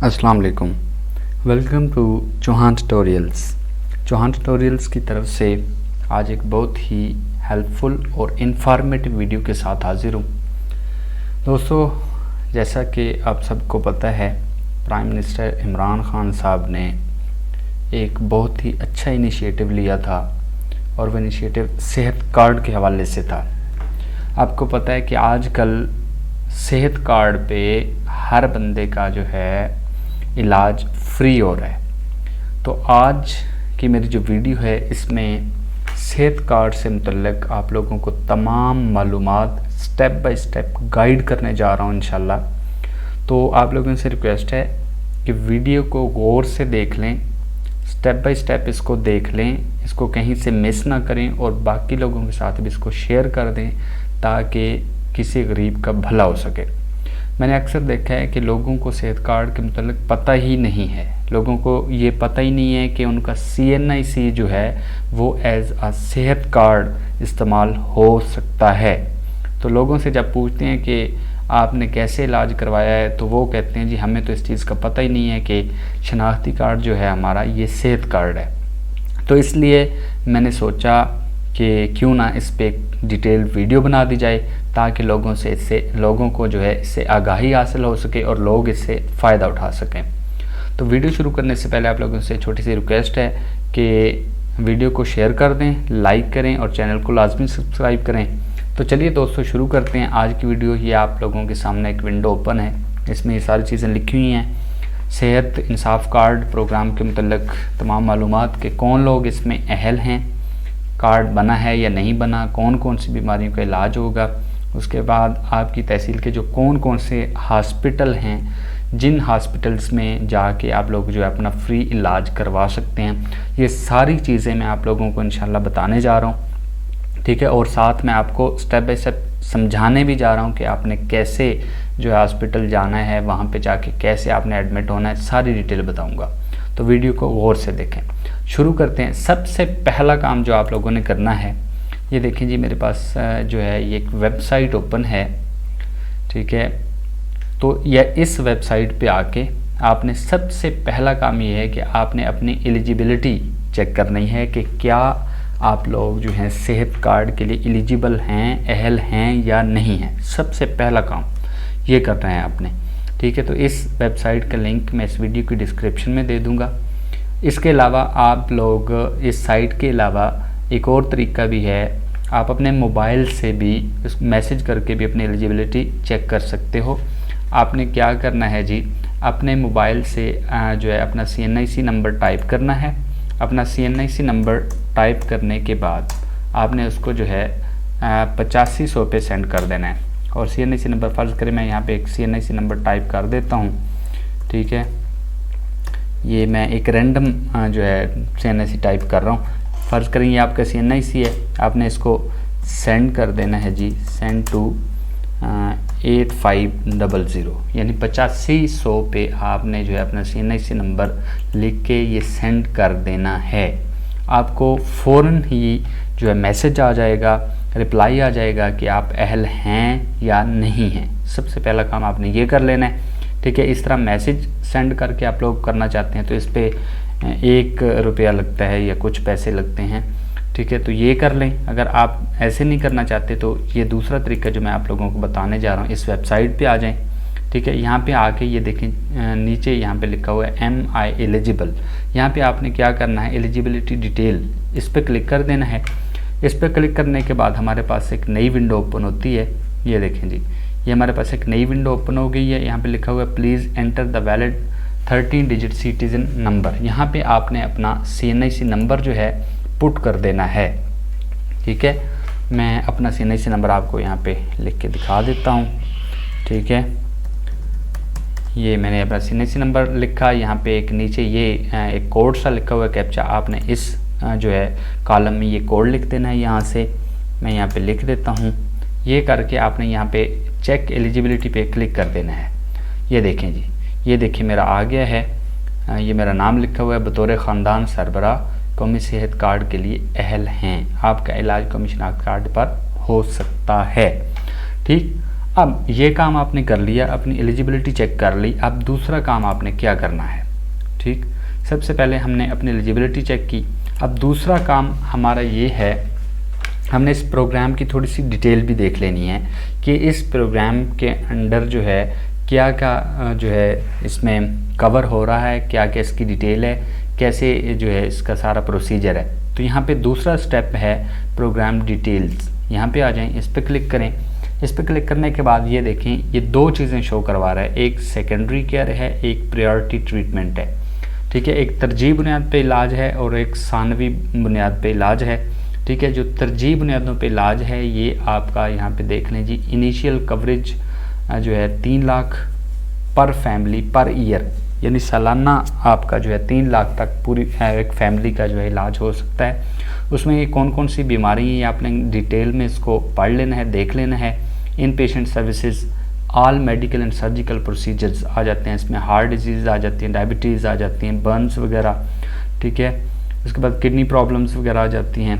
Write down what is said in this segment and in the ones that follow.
अस्सलाम वालेकुम। Welcome to Chauhan tutorials. Chauhan tutorials की तरफ से आज एक बहुत ही हेल्पफुल और इन्फॉर्मेटिव वीडियो के साथ हाजिर हूँ। दोस्तों, जैसा कि आप सबको पता है, प्राइम मिनिस्टर इमरान खान साहब ने एक बहुत ही अच्छा इनिशिएटिव लिया था और वो इनिशिएटिव सेहत कार्ड के हवाले से था। आपको पता है कि आजकल सेहत कार्ड पे हर बंदे का जो है इलाज फ्री हो रहा है। तो आज की मेरी जो वीडियो है इसमें सेहत कार्ड से मुतल्लिक आप लोगों को तमाम मालूमात स्टेप बाय स्टेप गाइड करने जा रहा हूँ इंशाल्लाह। तो आप लोगों से रिक्वेस्ट है कि वीडियो को गौर से देख लें, स्टेप बाय स्टेप इसको देख लें, इसको कहीं से मिस ना करें और बाकी लोगों के साथ भी इसको शेयर कर दें ताकि किसी गरीब का भला हो सके। मैंने अक्सर देखा है कि लोगों को सेहत कार्ड के मुतालिक पता ही नहीं है। लोगों को ये पता ही नहीं है कि उनका CNIC जो है वो एज अ सेहत कार्ड इस्तेमाल हो सकता है। तो लोगों से जब पूछते हैं कि आपने कैसे इलाज करवाया है तो वो कहते हैं जी हमें तो इस चीज़ का पता ही नहीं है कि शनाख्ती कार्ड जो है हमारा ये सेहत कार्ड है। तो इसलिए मैंने सोचा कि क्यों ना इस पे डिटेल वीडियो बना दी जाए ताकि लोगों को जो है इससे आगाही हासिल हो सके और लोग इससे फ़ायदा उठा सकें। तो वीडियो शुरू करने से पहले आप लोगों से छोटी सी रिक्वेस्ट है कि वीडियो को शेयर कर दें, लाइक करें और चैनल को लाजमी सब्सक्राइब करें। तो चलिए दोस्तों शुरू करते हैं आज की वीडियो। ये आप लोगों के सामने एक विंडो ओपन है, इसमें ये सारी चीज़ें लिखी हुई हैं। सेहत इंसाफ कार्ड प्रोग्राम के मतलब तमाम मालूमात के कौन लोग इसमें अहल हैं, कार्ड बना है या नहीं बना, कौन कौन सी बीमारियों का इलाज होगा, उसके बाद आपकी तहसील के जो कौन कौन से हॉस्पिटल हैं, जिन हॉस्पिटल्स में जाके आप लोग जो है अपना फ्री इलाज करवा सकते हैं, ये सारी चीज़ें मैं आप लोगों को इंशाल्लाह बताने जा रहा हूँ। ठीक है, और साथ में आपको स्टेप बाय स्टेप समझाने भी जा रहा हूँ कि आपने कैसे जो है हॉस्पिटल जाना है, वहाँ पे जाके कैसे आपने एडमिट होना है, सारी डिटेल बताऊँगा। तो वीडियो को गौर से देखें। शुरू करते हैं। सबसे पहला काम जो आप लोगों ने करना है, ये देखें जी मेरे पास जो है ये एक वेबसाइट ओपन है। ठीक है, तो यह इस वेबसाइट पे आके आपने सबसे पहला काम ये है कि आपने अपनी एलिजिबिलिटी चेक करनी है कि क्या आप लोग जो हैं सेहत कार्ड के लिए एलिजिबल हैं, अहल हैं या नहीं हैं। सबसे पहला काम ये करना है आपने। ठीक है, तो इस वेबसाइट का लिंक मैं इस वीडियो की डिस्क्रिप्शन में दे दूँगा। इसके अलावा आप लोग इस साइट के अलावा एक और तरीका भी है, आप अपने मोबाइल से भी इस मैसेज करके भी अपनी एलिजिबिलिटी चेक कर सकते हो। आपने क्या करना है जी, अपने मोबाइल से जो है अपना CNIC नंबर टाइप करना है। अपना CNIC नंबर टाइप करने के बाद आपने उसको जो है 8500 पे सेंड कर देना है। और CNIC नंबर फ़र्ज़ करें मैं यहाँ पे एक CNIC नंबर टाइप कर देता हूँ। ठीक है, ये मैं एक रैंडम जो है CNIC टाइप कर रहा हूँ। फ़र्ज़ करें ये आपका CNIC है, आपने इसको सेंड कर देना है जी, सेंड टू 8500, यानी 8500 पे आपने जो है अपना CNIC नंबर लिख के ये सेंड कर देना है। आपको फ़ौरन ही जो है मैसेज आ जाएगा, रिप्लाई आ जाएगा कि आप अहल हैं या नहीं हैं। सबसे पहला काम आपने ये कर लेना है। ठीक है, इस तरह मैसेज सेंड करके आप लोग करना चाहते हैं तो इस पर 1 रुपया लगता है या कुछ पैसे लगते हैं। ठीक है, तो ये कर लें। अगर आप ऐसे नहीं करना चाहते तो ये दूसरा तरीका जो मैं आप लोगों को बताने जा रहा हूँ, इस वेबसाइट पे आ जाएं। ठीक है, यहाँ पे आके ये देखें नीचे यहाँ पे लिखा हुआ है MI एलिजिबल। यहाँ पे आपने क्या करना है, एलिजिबिलिटी डिटेल, इस पर क्लिक कर देना है। इस पर क्लिक करने के बाद हमारे पास एक नई विंडो ओपन होती है। ये देखें जी, ये हमारे पास एक नई विंडो ओपन हो गई है। यहाँ पे लिखा हुआ है please enter the valid 13 digit citizen number. यहाँ पे आपने अपना CNIC नंबर जो है पुट कर देना है। ठीक है, मैं अपना CNIC नंबर आपको यहाँ पे लिख के दिखा देता हूँ। ठीक है, ये मैंने अपना CNIC नंबर लिखा। यहाँ पे एक नीचे ये एक कोड सा लिखा हुआ है कैप्चा, आपने इस जो है कॉलम में ये कोड लिख देना है। यहाँ से मैं यहाँ पे लिख देता हूँ। ये करके आपने यहाँ पे चेक एलिजिबिलिटी पे क्लिक कर देना है। ये देखें जी, ये देखिए मेरा आ गया है। ये मेरा नाम लिखा हुआ है, बतौर ख़ानदान सरबरा कौमी सेहत कार्ड के लिए अहल हैं, आपका इलाज कौमी शनाख्त कार्ड पर हो सकता है। ठीक, अब ये काम आपने कर लिया, अपनी एलिजिबिलिटी चेक कर ली। अब दूसरा काम आपने क्या करना है, ठीक। सबसे पहले हमने अपनी एलिजिबिलिटी चेक की। अब दूसरा काम हमारा ये है, हमने इस प्रोग्राम की थोड़ी सी डिटेल भी देख लेनी है कि इस प्रोग्राम के अंडर जो है क्या क्या जो है इसमें कवर हो रहा है, क्या क्या इसकी डिटेल है, कैसे जो है इसका सारा प्रोसीजर है। तो यहाँ पे दूसरा स्टेप है प्रोग्राम डिटेल्स। यहाँ पे आ जाएं, इस पर क्लिक करें। इस पर क्लिक करने के बाद ये देखें, ये दो चीज़ें शो करवा रहा है, एक सेकेंडरी केयर है, एक प्रायोरिटी ट्रीटमेंट है, ठीक है। एक तरजीह बुनियाद पे इलाज है और एक सानवी बुनियाद पे इलाज है, ठीक है। जो तरजीह बुनियादों पे इलाज है ये आपका यहाँ पे देख लें जी, इनिशियल कवरेज जो है 3 लाख पर फैमिली पर ईयर, यानी सालाना आपका जो है 3 लाख तक पूरी एक फैमिली का जो है इलाज हो सकता है। उसमें ये कौन कौन सी बीमारी है ये आपने डिटेल में इसको पढ़ लेना है, देख लेना है। Inpatient services, all medical and surgical procedures आ जाते हैं इसमें, हार्ट डिजीज़ आ जाती हैं, डायबिटीज़ आ जाती हैं, बर्न्स वगैरह, ठीक है। उसके बाद किडनी प्रॉब्लम्स वगैरह आ जाती हैं,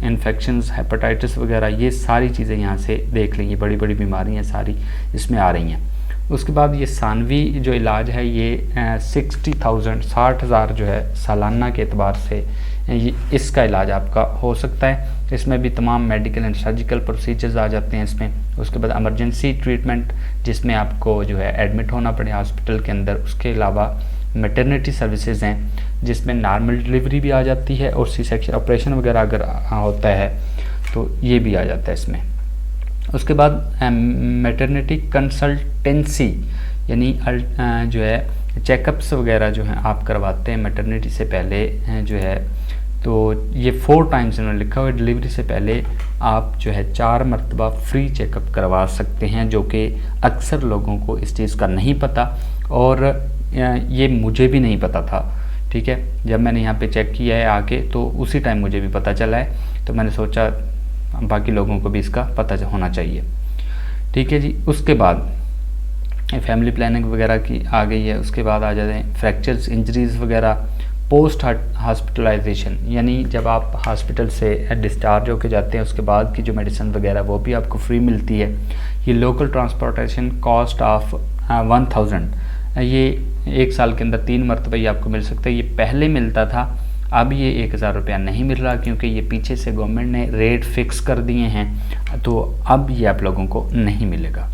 इन्फेक्शंस, हेपेटाइटिस वगैरह, ये सारी चीज़ें यहाँ से देख लेंगे। बड़ी बड़ी बीमारियाँ सारी इसमें आ रही हैं। उसके बाद ये सानवी जो इलाज है ये 60,000 जो है सालाना के एतबार से ये इसका इलाज आपका हो सकता है। इसमें भी तमाम मेडिकल एंड सर्जिकल प्रोसीजर्स आ जाते हैं इसमें। उसके बाद इमरजेंसी ट्रीटमेंट जिसमें आपको जो है एडमिट होना पड़े हॉस्पिटल के अंदर। उसके अलावा मैटरनिटी सर्विसेज हैं जिसमें नॉर्मल डिलीवरी भी आ जाती है और सी सेक्शन ऑपरेशन वगैरह अगर होता है तो ये भी आ जाता है इसमें। उसके बाद मैटरनिटी कंसल्टेंसी यानी जो है चेकअप्स वगैरह जो हैं आप करवाते हैं मैटरनिटी से पहले जो है, तो ये 4 टाइम्स इन्होंने लिखा हुआ है। डिलीवरी से पहले आप जो है 4 मरतबा फ्री चेकअप करवा सकते हैं, जो कि अक्सर लोगों को इस चीज़ का नहीं पता और ये मुझे भी नहीं पता था, ठीक है। जब मैंने यहाँ पे चेक किया है आके तो उसी टाइम मुझे भी पता चला है, तो मैंने सोचा बाकी लोगों को भी इसका पता होना चाहिए, ठीक है जी। उसके बाद फैमिली प्लानिंग वगैरह की आ गई है। उसके बाद आ जाते हैं फ्रैक्चर्स, इंजरीज़ वगैरह, पोस्ट हॉस्पिटलाइजेशन, यानी जब आप हॉस्पिटल से डिस्चार्ज होकर जाते हैं उसके बाद की जो मेडिसिन वगैरह वो भी आपको फ्री मिलती है। ये लोकल ट्रांसपोर्टेशन कॉस्ट ऑफ 1000, ये 1 साल के अंदर 3 मरतबा ये आपको मिल सकता है। ये पहले मिलता था, अब ये 1000 रुपया नहीं मिल रहा क्योंकि ये पीछे से गवर्नमेंट ने रेट फिक्स कर दिए हैं, तो अब ये आप लोगों को नहीं मिलेगा,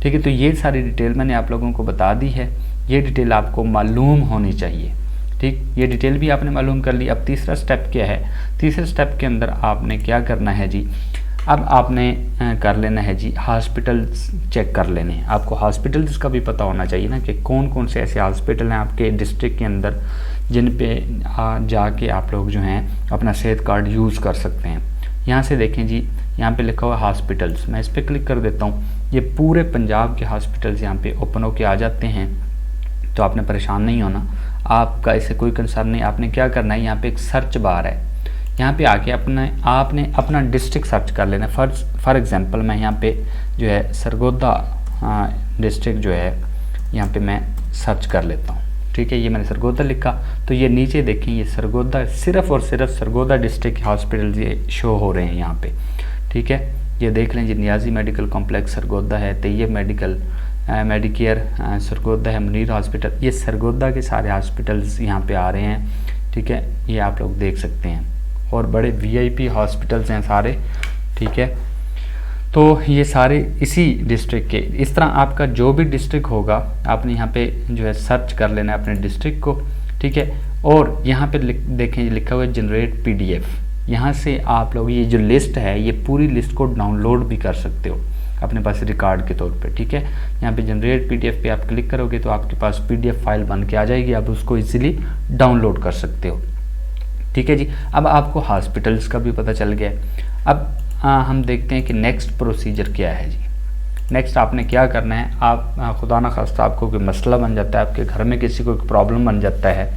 ठीक है। तो ये सारी डिटेल मैंने आप लोगों को बता दी है, ये डिटेल आपको मालूम होनी चाहिए, ठीक। ये डिटेल भी आपने मालूम कर ली। अब तीसरा स्टेप क्या है, तीसरे स्टेप के अंदर आपने क्या करना है जी, अब आपने कर लेना है जी हॉस्पिटल्स चेक कर लेने हैं। आपको हॉस्पिटल्स का भी पता होना चाहिए ना कि कौन कौन से ऐसे हॉस्पिटल हैं आपके डिस्ट्रिक्ट के अंदर जिन पे जाके आप लोग जो हैं अपना सेहत कार्ड यूज़ कर सकते हैं। यहाँ से देखें जी, यहाँ पे लिखा हुआ हॉस्पिटल्स, मैं इस पर क्लिक कर देता हूँ। ये पूरे पंजाब के हॉस्पिटल्स यहाँ पे ओपन होके आ जाते हैं, तो आपने परेशान नहीं होना, आपका इससे कोई कंसर्न नहीं। आपने क्या करना है, यहाँ पे एक सर्च बार है, यहाँ पे आके आपने अपना डिस्ट्रिक्ट सर्च कर लेना। फॉर एग्जांपल मैं यहाँ पे जो है सरगोदा डिस्ट्रिक्ट जो है यहाँ पे मैं सर्च कर लेता हूँ, ठीक है। ये मैंने सरगोदा लिखा तो ये नीचे देखें, ये सरगोदा, सिर्फ और सिर्फ सरगोदा डिस्ट्रिक्ट हॉस्पिटल ये शो हो रहे हैं यहाँ पे, ठीक है। ये देख लें जी, नियाजी मेडिकल कॉम्प्लेक्स सरगोदा है, तैयब मेडिकल मेडिकेयर सरगोदा है, मुनीर हॉस्पिटल, ये सरगोदा के सारे हॉस्पिटल्स यहाँ पे आ रहे हैं, ठीक है। ये आप लोग देख सकते हैं और बड़े VIP हॉस्पिटल्स हैं सारे, ठीक है। तो ये सारे इसी डिस्ट्रिक्ट के, इस तरह आपका जो भी डिस्ट्रिक्ट होगा आपने यहाँ पे जो है सर्च कर लेना है अपने डिस्ट्रिक्ट को, ठीक है। और यहाँ पे देखें लिखा हुआ है जनरेट PDF, यहाँ से आप लोग ये जो लिस्ट है ये पूरी लिस्ट को डाउनलोड भी कर सकते हो अपने पास रिकॉर्ड के तौर पे, ठीक है। यहाँ पे जनरेट PDF पे आप क्लिक करोगे तो आपके पास PDF फाइल बन के आ जाएगी, आप उसको इजीली डाउनलोड कर सकते हो, ठीक है जी। अब आपको हॉस्पिटल्स का भी पता चल गया। अब हम देखते हैं कि नेक्स्ट प्रोसीजर क्या है जी। नेक्स्ट आपने क्या करना है, आप खुदा न खास्ता आपको कोई मसला बन जाता है, आपके घर में किसी को प्रॉब्लम बन जाता है,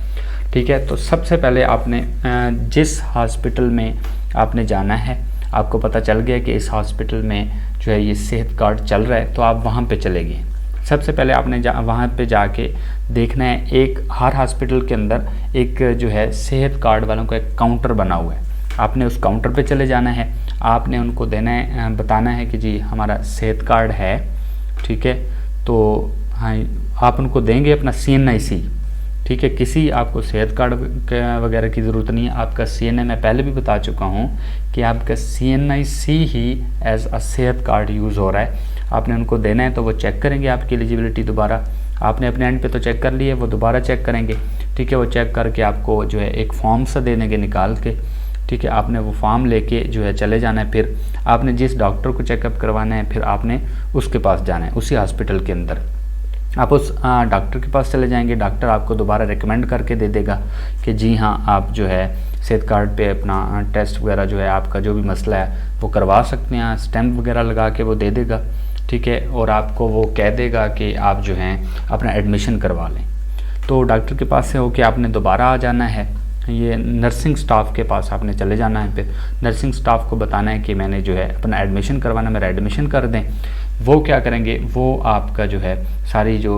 ठीक है। तो सबसे पहले आपने जिस हॉस्पिटल में आपने जाना है, आपको पता चल गया कि इस हॉस्पिटल में जो है ये सेहत कार्ड चल रहा है, तो आप वहाँ पे चले गए। सबसे पहले आपने वहाँ पे जाके देखना है, एक हर हॉस्पिटल के अंदर एक जो है सेहत कार्ड वालों का एक काउंटर बना हुआ है, आपने उस काउंटर पे चले जाना है। आपने उनको देना है, बताना है कि जी हमारा सेहत कार्ड है, ठीक है। तो हाँ, आप उनको देंगे अपना CNIC, ठीक है। किसी आपको सेहत कार्ड वगैरह की ज़रूरत नहीं है। आपका CNA मैं पहले भी बता चुका हूँ कि आपका CNIC ही एज अ सेहत कार्ड यूज़ हो रहा है। आपने उनको देना है तो वो चेक करेंगे आपकी एलिजिबिलिटी। दोबारा आपने अपने एंड पे तो चेक कर लिया, वो दोबारा चेक करेंगे, ठीक है। वो चेक करके आपको जो है एक फॉर्म सा दे देंगे निकाल के, ठीक है। आपने वो फॉर्म लेके जो है चले जाना है। फिर आपने जिस डॉक्टर को चेकअप करवाना है फिर आपने उसके पास जाना है, उसी हॉस्पिटल के अंदर आप उस डॉक्टर के पास चले जाएंगे। डॉक्टर आपको दोबारा रिकमेंड करके दे देगा कि जी हाँ आप जो है सेहत कार्ड पे अपना टेस्ट वगैरह जो है आपका जो भी मसला है वो करवा सकते हैं, स्टैम्प वगैरह लगा के वो दे देगा, ठीक है। और आपको वो कह देगा कि आप जो हैं अपना एडमिशन करवा लें। तो डॉक्टर के पास से होके आपने दोबारा आ जाना है, ये नर्सिंग स्टाफ के पास आपने चले जाना है। फिर नर्सिंग स्टाफ को बताना है कि मैंने जो है अपना एडमिशन करवाना, मेरा एडमिशन कर दें। वो क्या करेंगे, वो आपका जो है सारी जो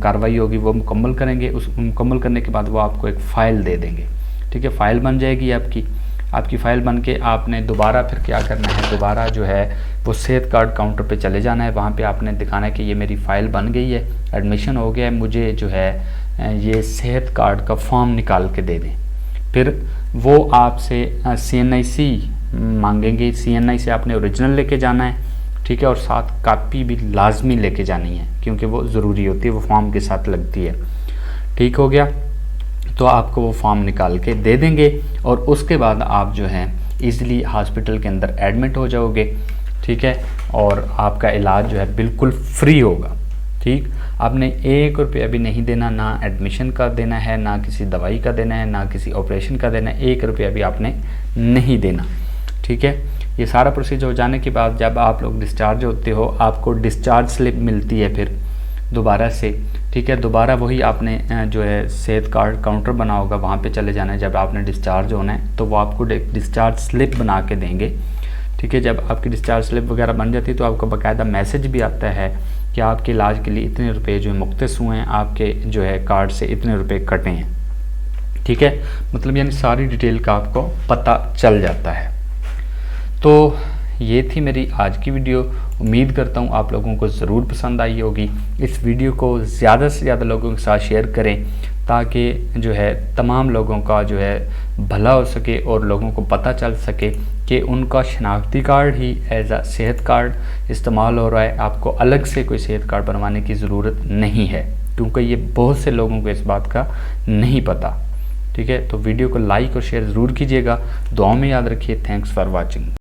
कार्रवाई होगी वो मुकम्मल करेंगे। उस मुकम्मल करने के बाद वो आपको एक फ़ाइल दे देंगे, ठीक है। फ़ाइल बन जाएगी आपकी फ़ाइल बन के आपने दोबारा फिर क्या करना है, दोबारा जो है वो सेहत कार्ड काउंटर पे चले जाना है। वहाँ पे आपने दिखाना है कि ये मेरी फ़ाइल बन गई है, एडमिशन हो गया है, मुझे जो है ये सेहत कार्ड का फॉर्म निकाल के दे दें। फिर वो आपसे CNIC मांगेंगे। CNIC आपने ओरिजिनल लेके जाना है, ठीक है। और साथ कापी भी लाजमी लेके जानी है क्योंकि वो ज़रूरी होती है, वो फॉर्म के साथ लगती है, ठीक हो गया। तो आपको वो फॉर्म निकाल के दे देंगे और उसके बाद आप जो है ईज़िली हॉस्पिटल के अंदर एडमिट हो जाओगे, ठीक है। और आपका इलाज जो है बिल्कुल फ्री होगा, ठीक। आपने 1 रुपया भी नहीं देना, ना एडमिशन का देना है, ना किसी दवाई का देना है, ना किसी ऑपरेशन का देना है। 1 रुपया भी आपने नहीं देना, ठीक है। ये सारा प्रोसीजर हो जाने के बाद जब आप लोग डिस्चार्ज होते हो आपको डिस्चार्ज स्लिप मिलती है फिर दोबारा से, ठीक है। दोबारा वही आपने जो है सेहत कार्ड काउंटर बना होगा वहाँ पे चले जाना है। जब आपने डिस्चार्ज होना है तो वो आपको डिस्चार्ज स्लिप बना के देंगे, ठीक है। जब आपकी डिस्चार्ज स्लिप वगैरह बन जाती है तो आपको बाकायदा मैसेज भी आता है कि आपके इलाज के लिए इतने रुपए जो है मुख्तस हुए हैं, आपके जो है कार्ड से इतने रुपए कटे हैं, ठीक है। मतलब यानी सारी डिटेल का आपको पता चल जाता है। तो ये थी मेरी आज की वीडियो। उम्मीद करता हूँ आप लोगों को ज़रूर पसंद आई होगी। इस वीडियो को ज़्यादा से ज़्यादा लोगों के साथ शेयर करें ताकि जो है तमाम लोगों का जो है भला हो सके और लोगों को पता चल सके कि उनका शनाख्ती कार्ड ही एज अ सेहत कार्ड इस्तेमाल हो रहा है। आपको अलग से कोई सेहत कार्ड बनवाने की ज़रूरत नहीं है क्योंकि ये बहुत से लोगों को इस बात का नहीं पता, ठीक है। तो वीडियो को लाइक और शेयर ज़रूर कीजिएगा। दुआ में याद रखिए। Thanks for watching.